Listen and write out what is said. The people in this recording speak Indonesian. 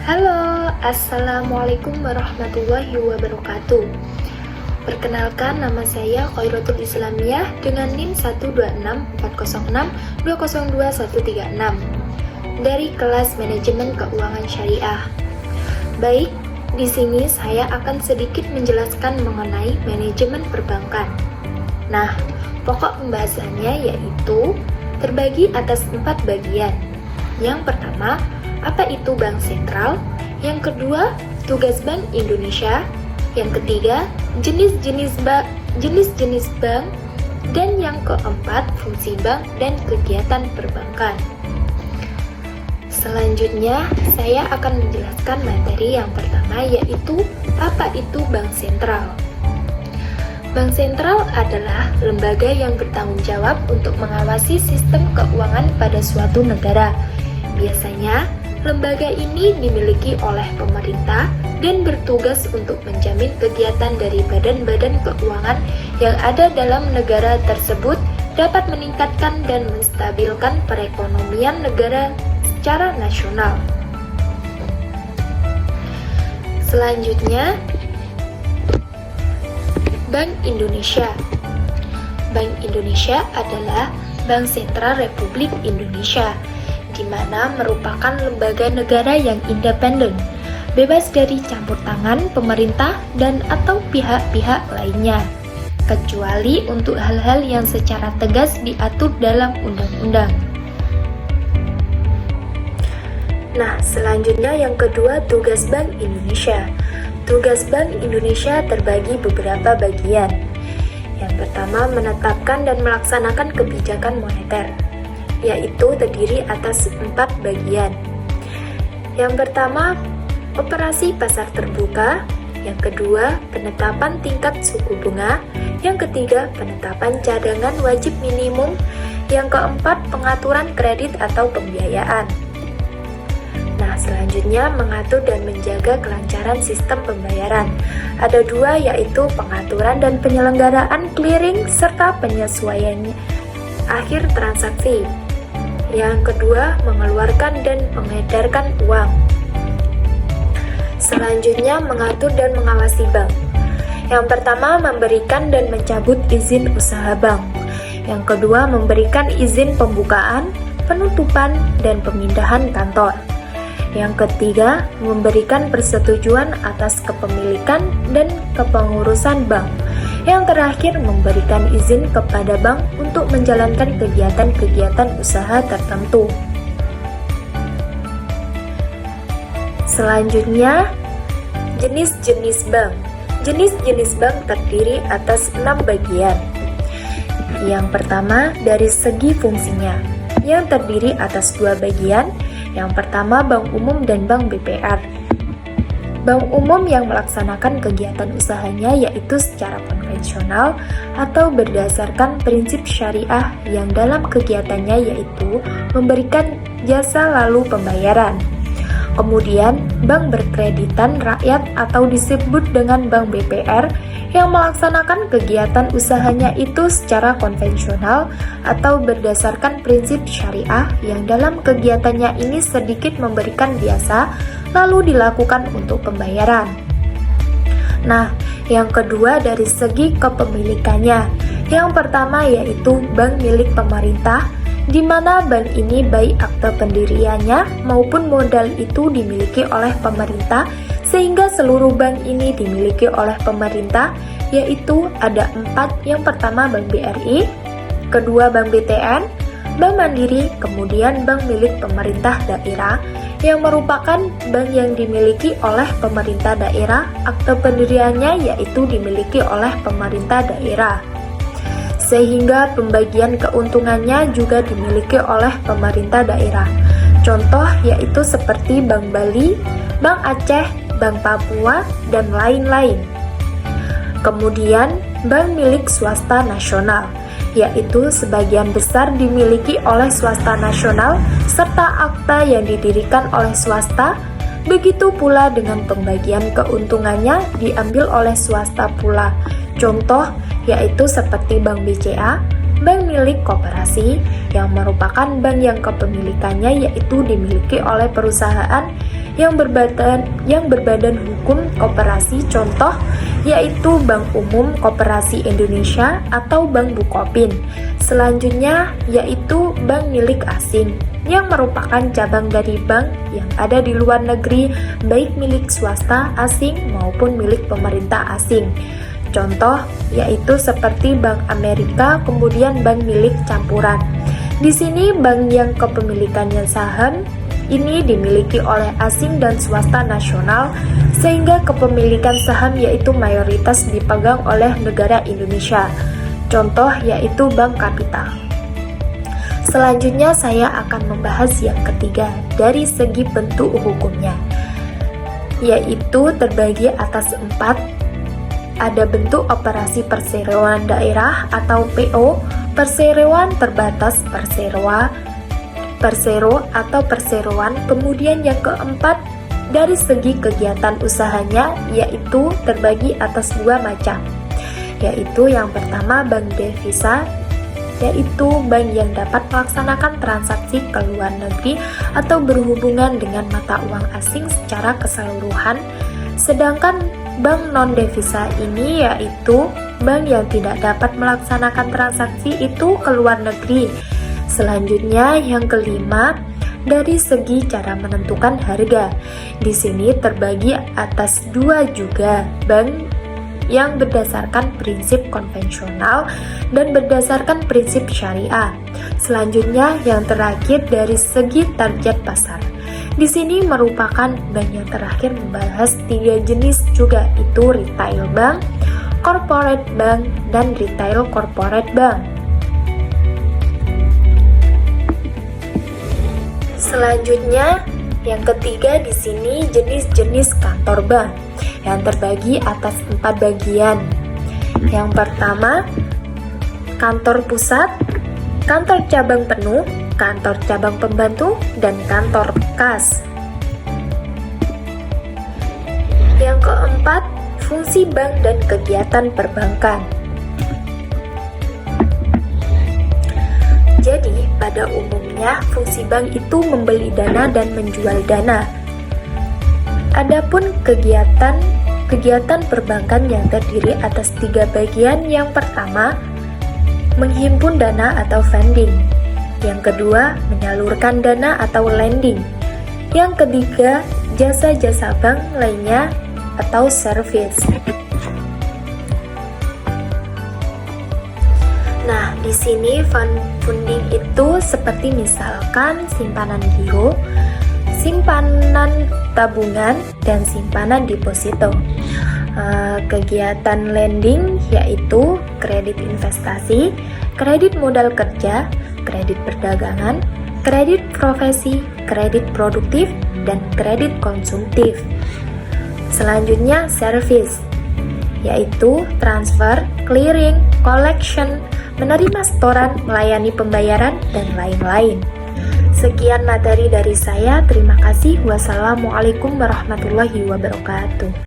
Halo, Assalamualaikum warahmatullahi wabarakatuh. Perkenalkan, nama saya Khairatul Islamiyah dengan NIM 12640620236 dari kelas Manajemen Keuangan Syariah. Baik, di sini saya akan sedikit menjelaskan mengenai manajemen perbankan. Nah, pokok pembahasannya yaitu terbagi atas 4 bagian. Yang pertama, apa itu bank sentral? Yang kedua, tugas Bank Indonesia. Yang ketiga, jenis-jenis bank. Dan yang keempat, fungsi bank dan kegiatan perbankan. Selanjutnya, saya akan menjelaskan materi yang pertama, yaitu apa itu bank sentral. Bank sentral adalah lembaga yang bertanggung jawab untuk mengawasi sistem keuangan pada suatu negara. Biasanya, lembaga ini dimiliki oleh pemerintah dan bertugas untuk menjamin kegiatan dari badan-badan keuangan yang ada dalam negara tersebut dapat meningkatkan dan menstabilkan perekonomian negara secara nasional. Selanjutnya, Bank Indonesia. Bank Indonesia adalah Bank Sentral Republik Indonesia, di mana merupakan lembaga negara yang independen, bebas dari campur tangan pemerintah dan atau pihak-pihak lainnya, kecuali untuk hal-hal yang secara tegas diatur dalam undang-undang. Nah, selanjutnya yang kedua, tugas Bank Indonesia. Tugas Bank Indonesia terbagi beberapa bagian. Yang pertama, menetapkan dan melaksanakan kebijakan moneter, yaitu terdiri atas 4 bagian. Yang pertama, operasi pasar terbuka. Yang kedua, penetapan tingkat suku bunga. Yang ketiga, penetapan cadangan wajib minimum. Yang keempat, pengaturan kredit atau pembiayaan. Nah, selanjutnya mengatur dan menjaga kelancaran sistem pembayaran. Ada 2, yaitu pengaturan dan penyelenggaraan clearing serta penyesuaian akhir transaksi. Yang kedua, mengeluarkan dan mengedarkan uang. Selanjutnya, mengatur dan mengawasi bank. Yang pertama, memberikan dan mencabut izin usaha bank. Yang kedua, memberikan izin pembukaan, penutupan, dan pemindahan kantor. Yang ketiga, memberikan persetujuan atas kepemilikan dan kepengurusan bank. Yang terakhir, memberikan izin kepada bank untuk menjalankan kegiatan-kegiatan usaha tertentu. Selanjutnya, jenis-jenis bank. Jenis-jenis bank terdiri atas 6 bagian. Yang pertama, dari segi fungsinya, yang terdiri atas 2 bagian. Yang pertama, bank umum dan bank BPR. Bank umum yang melaksanakan kegiatan usahanya yaitu secara konvensional atau berdasarkan prinsip syariah yang dalam kegiatannya yaitu memberikan jasa lalu pembayaran. Kemudian, bank berkreditan rakyat atau disebut dengan bank BPR yang melaksanakan kegiatan usahanya itu secara konvensional atau berdasarkan prinsip syariah yang dalam kegiatannya ini sedikit memberikan biasa lalu dilakukan untuk pembayaran. Nah, yang kedua dari segi kepemilikannya. Yang pertama yaitu bank milik pemerintah, di mana bank ini baik akte pendiriannya maupun modal itu dimiliki oleh pemerintah, sehingga seluruh bank ini dimiliki oleh pemerintah, yaitu ada 4. Yang pertama Bank BRI, kedua Bank BTN, Bank Mandiri, kemudian bank milik pemerintah daerah, yang merupakan bank yang dimiliki oleh pemerintah daerah, akte pendiriannya yaitu dimiliki oleh pemerintah daerah, sehingga pembagian keuntungannya juga dimiliki oleh pemerintah daerah. Contoh yaitu seperti Bank Bali, Bank Aceh, Bank Papua, dan lain-lain. Kemudian, bank milik swasta nasional, yaitu sebagian besar dimiliki oleh swasta nasional serta akta yang didirikan oleh swasta. Begitu pula dengan pembagian keuntungannya diambil oleh swasta pula. Contoh yaitu seperti Bank BCA, bank milik koperasi yang merupakan bank yang kepemilikannya yaitu dimiliki oleh perusahaan yang berbadan hukum koperasi, contoh yaitu Bank Umum Koperasi Indonesia atau Bank Bukopin. Selanjutnya yaitu bank milik asing yang merupakan cabang dari bank yang ada di luar negeri, baik milik swasta asing maupun milik pemerintah asing. Contoh yaitu seperti Bank Amerika, kemudian bank milik campuran. Di sini bank yang kepemilikannya saham ini dimiliki oleh asing dan swasta nasional, sehingga kepemilikan saham yaitu mayoritas dipegang oleh negara Indonesia. Contoh yaitu Bank Kapital. Selanjutnya saya akan membahas yang ketiga dari segi bentuk hukumnya, yaitu terbagi atas 4. Ada bentuk operasi perseroan daerah atau PO, perseroan terbatas, persero atau perseroan. Kemudian yang keempat dari segi kegiatan usahanya yaitu terbagi atas 2 macam, yaitu yang pertama bank devisa, yaitu bank yang dapat melaksanakan transaksi ke luar negeri atau berhubungan dengan mata uang asing secara keseluruhan. Sedangkan bank non-devisa ini yaitu bank yang tidak dapat melaksanakan transaksi itu ke luar negeri. Selanjutnya yang kelima, dari segi cara menentukan harga. Di sini terbagi atas 2 juga, bank yang berdasarkan prinsip konvensional dan berdasarkan prinsip syariah. Selanjutnya yang terakhir dari segi target pasar. Di sini merupakan bank yang terakhir membahas 3 jenis juga, itu retail bank, corporate bank, dan retail corporate bank. Selanjutnya, yang ketiga di sini jenis-jenis kantor bank yang terbagi atas 4 bagian. Yang pertama, kantor pusat, kantor cabang penuh, kantor cabang pembantu, dan kantor kas. Yang keempat, fungsi bank dan kegiatan perbankan. Jadi, pada umumnya fungsi bank itu membeli dana dan menjual dana. Adapun kegiatan perbankan yang terdiri atas 3 bagian. Yang pertama, menghimpun dana atau funding. Yang kedua, menyalurkan dana atau lending. Yang ketiga, jasa-jasa bank lainnya atau service. Nah, di sini funding itu seperti misalkan simpanan giro, simpanan tabungan, dan simpanan deposito. Kegiatan lending yaitu kredit investasi, kredit modal kerja, kredit perdagangan, kredit profesi, kredit produktif, dan kredit konsumtif. Selanjutnya service, yaitu transfer, clearing, collection, menerima setoran, melayani pembayaran, dan lain-lain. Sekian materi dari saya. Terima kasih. Wassalamualaikum warahmatullahi wabarakatuh.